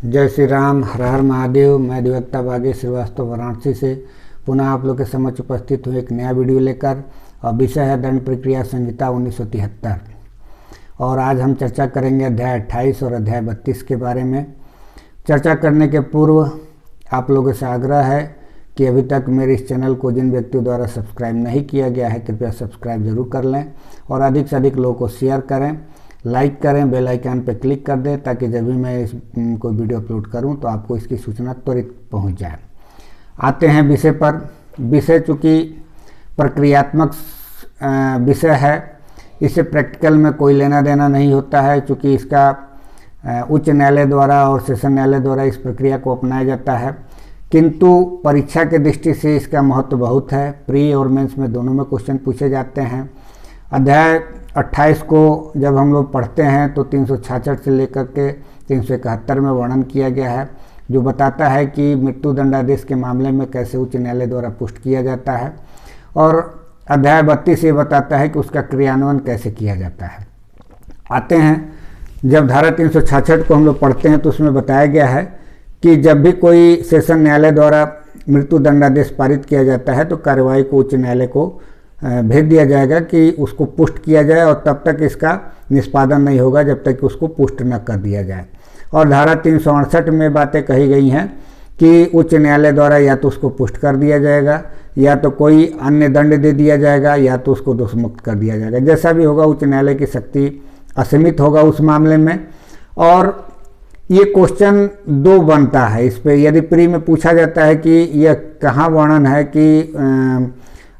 जय श्री राम। हर हर महादेव। मैं अधिवक्ता भाग्येश श्रीवास्तव वाराणसी से पुनः आप लोग के समक्ष उपस्थित हूँ एक नया वीडियो लेकर। और विषय है दंड प्रक्रिया संहिता 1973। और आज हम चर्चा करेंगे अध्याय 28 और अध्याय 32 के बारे में। चर्चा करने के पूर्व आप लोगों से आग्रह है कि अभी तक मेरे इस चैनल को जिन व्यक्तियों द्वारा सब्सक्राइब नहीं किया गया है कृपया सब्सक्राइब जरूर कर लें और अधिक से अधिक लोगों को शेयर करें, लाइक करें, बेल आइकन पर क्लिक कर दें ताकि जब भी मैं कोई वीडियो अपलोड करूं तो आपको इसकी सूचना त्वरित पहुंच जाए। आते हैं विषय पर। विषय चूँकि प्रक्रियात्मक विषय है, इससे प्रैक्टिकल में कोई लेना देना नहीं होता है। चूँकि इसका उच्च न्यायालय द्वारा और सेशन न्यायालय द्वारा इस प्रक्रिया को अपनाया जाता है, किंतु परीक्षा के दृष्टि से इसका महत्व बहुत है। प्री और मेंस में दोनों में क्वेश्चन पूछे जाते हैं। अध्याय 28 को जब हम लोग पढ़ते हैं तो 366 से लेकर के 371 में वर्णन किया गया है, जो बताता है कि मृत्यु दंडादेश के मामले में कैसे उच्च न्यायालय द्वारा पुष्ट किया जाता है। और अध्याय 32 ये बताता है कि उसका क्रियान्वयन कैसे किया जाता है। आते हैं, जब धारा 366 को हम लोग पढ़ते हैं तो उसमें बताया गया है कि जब भी कोई सेशन न्यायालय द्वारा मृत्यु दंडादेश पारित किया जाता है तो कार्यवाही को उच्च न्यायालय को भेज दिया जाएगा कि उसको पुष्ट किया जाए, और तब तक इसका निष्पादन नहीं होगा जब तक कि उसको पुष्ट न कर दिया जाए। और धारा 368 में बातें कही गई हैं कि उच्च न्यायालय द्वारा या तो उसको पुष्ट कर दिया जाएगा, या तो कोई अन्य दंड दे दिया जाएगा, या तो उसको दोषमुक्त कर दिया जाएगा। जैसा भी होगा उच्च न्यायालय की शक्ति असीमित होगा उस मामले में। और ये क्वेश्चन 2 बनता है इस पे। यदि प्री में पूछा जाता है कि यह कहाँ वर्णन है कि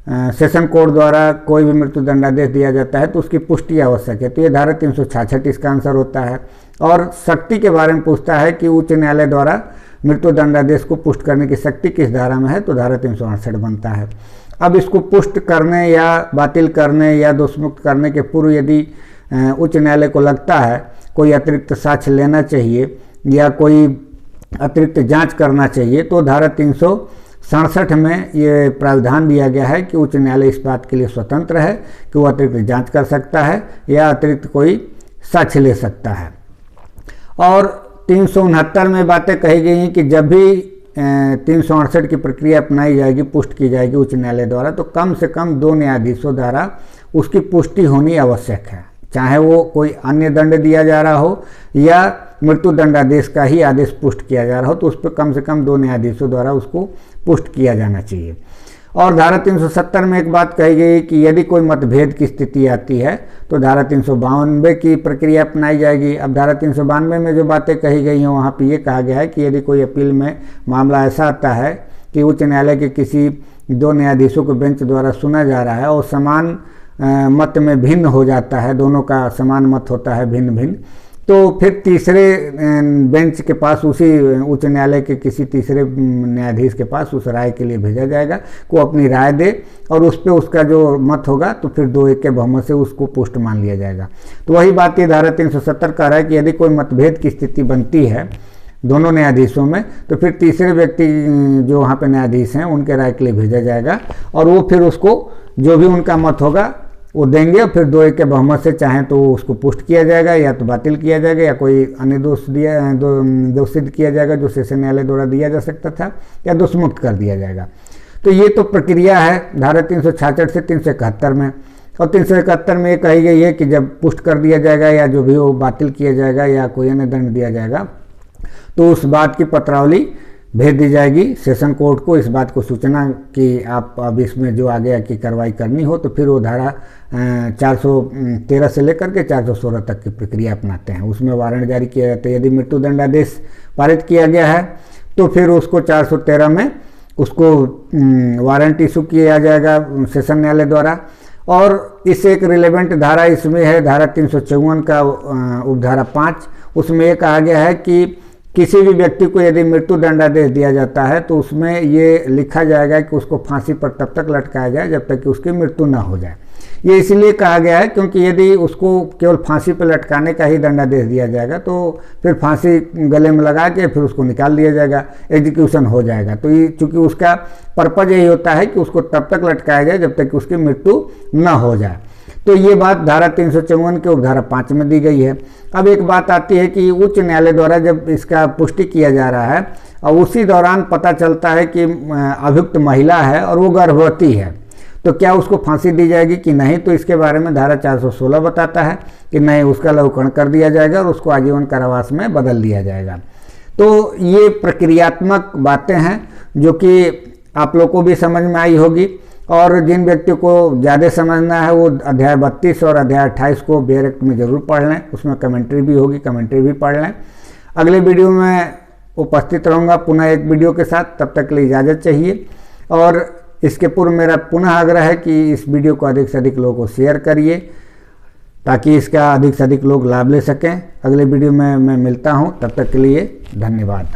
सेशन कोर्ट द्वारा कोई भी मृत्यु दंडादेश दिया जाता है तो उसकी पुष्टि आवश्यक है, तो ये धारा 366 इसका आंसर होता है। और शक्ति के बारे में पूछता है कि उच्च न्यायालय द्वारा मृत्यु दंडादेश को पुष्ट करने की शक्ति किस धारा में है, तो धारा 368 बनता है। अब इसको पुष्ट करने या बातिल करने या दोषमुक्त करने के पूर्व यदि उच्च न्यायालय को लगता है कोई अतिरिक्त साक्ष्य लेना चाहिए या कोई अतिरिक्त जांच करना चाहिए, तो धारा 367 में ये प्रावधान दिया गया है कि उच्च न्यायालय इस बात के लिए स्वतंत्र है कि वो अतिरिक्त जांच कर सकता है या अतिरिक्त कोई साक्ष्य ले सकता है। और 369 में बातें कही गई हैं कि जब भी 368 की प्रक्रिया अपनाई जाएगी, पुष्ट की जाएगी उच्च न्यायालय द्वारा, तो कम से कम 2 न्यायाधीशों द्वारा उसकी पुष्टि होनी आवश्यक है। चाहे वो कोई अन्य दंड दिया जा रहा हो या मृत्यु दंडादेश का ही आदेश पुष्ट किया जा रहा हो, तो उस पर कम से कम 2 न्यायाधीशों द्वारा उसको पुष्ट किया जाना चाहिए। और धारा 370 में एक बात कही गई कि यदि कोई मतभेद की स्थिति आती है तो धारा 392 की प्रक्रिया अपनाई जाएगी। अब धारा 392 में जो बातें कही गई हैं वहाँ पे ये कहा गया है कि यदि कोई अपील में मामला ऐसा आता है कि उच्च न्यायालय के किसी 2 न्यायाधीशों को बेंच द्वारा सुना जा रहा है और समान मत में भिन्न हो जाता है, दोनों का समान मत होता है भिन्न भिन्न, तो फिर तीसरे बेंच के पास, उसी उच्च न्यायालय के किसी तीसरे न्यायाधीश के पास उस राय के लिए भेजा जाएगा को अपनी राय दे, और उस पर उसका जो मत होगा तो फिर 2-1 के बहुमत से उसको पुष्ट मान लिया जाएगा। तो वही बात ये धारा 370 कह रहा है कि यदि कोई मतभेद की स्थिति बनती है दोनों न्यायाधीशों में, तो फिर तीसरे व्यक्ति जो वहाँ पे न्यायाधीश हैं उनके राय के लिए भेजा जाएगा, और वो फिर उसको जो भी उनका मत होगा वो देंगे, और फिर 2-1 के बहुमत से चाहें तो उसको पुष्ट किया जाएगा या तो बातिल किया जाएगा या कोई अन्य दोष सिद्ध किया जाएगा जो सेशन न्यायालय द्वारा दिया जा सकता था, या दोषमुक्त कर दिया जाएगा। तो ये तो प्रक्रिया है धारा 366 से 371 में। और 371 में ये कही गई है कि जब पुष्ट कर दिया जाएगा या जो भी हो बातिल किया जाएगा या कोई अन्य दंड दिया जाएगा तो उस बात की पत्रावली भेज दी जाएगी सेशन कोर्ट को, इस बात को सूचना कि आप अब इसमें जो आगे की कार्रवाई करनी हो। तो फिर वो धारा 413 से लेकर के 416 तक की प्रक्रिया अपनाते हैं। उसमें वारंट जारी किया जाता है। यदि मृत्यु दंडादेश पारित किया गया है तो फिर उसको 413 में उसको वारंट इशू किया जाएगा सेशन न्यायालय द्वारा। और इस एक रिलेवेंट धारा इसमें है धारा 354 का उपधारा 5। उसमें एक कहा गया है कि किसी भी व्यक्ति को यदि मृत्यु दंडादेश दिया जाता है तो उसमें ये लिखा जाएगा कि उसको फांसी पर तब तक लटकाया जाए जब तक कि उसकी मृत्यु न हो जाए। ये इसलिए कहा गया है क्योंकि यदि उसको केवल फांसी पर लटकाने का ही दंडादेश दिया जाएगा तो फिर फांसी गले में लगा के फिर उसको निकाल दिया जाएगा, एग्जीक्यूशन हो जाएगा। तो ये चूँकि उसका पर्पज यही होता है कि उसको तब तक लटकाया जाए जब तक कि उसकी मृत्यु न हो जाए। तो ये बात धारा 354 के उपधारा 5 में दी गई है। अब एक बात आती है कि उच्च न्यायालय द्वारा जब इसका पुष्टि किया जा रहा है और उसी दौरान पता चलता है कि अभियुक्त महिला है और वो गर्भवती है, तो क्या उसको फांसी दी जाएगी कि नहीं? तो इसके बारे में धारा 416 बताता है कि नहीं, उसका लघुकरण कर दिया जाएगा और उसको आजीवन कारावास में बदल दिया जाएगा। तो ये प्रक्रियात्मक बातें हैं जो कि आप लोग को भी समझ में आई होगी, और जिन व्यक्तियों को ज़्यादा समझना है वो अध्याय 32 और अध्याय 28 को बेयर एक्ट में ज़रूर पढ़ लें, उसमें कमेंट्री भी होगी, कमेंट्री भी पढ़ लें। अगले वीडियो में उपस्थित रहूँगा पुनः एक वीडियो के साथ, तब तक के लिए इजाज़त चाहिए। और इसके पूर्व मेरा पुनः आग्रह है कि इस वीडियो को अधिक से अधिक लोगों को शेयर करिए ताकि इसका अधिक से अधिक लोग लाभ ले सकें। अगले वीडियो में मैं मिलता हूँ, तब तक के लिए धन्यवाद।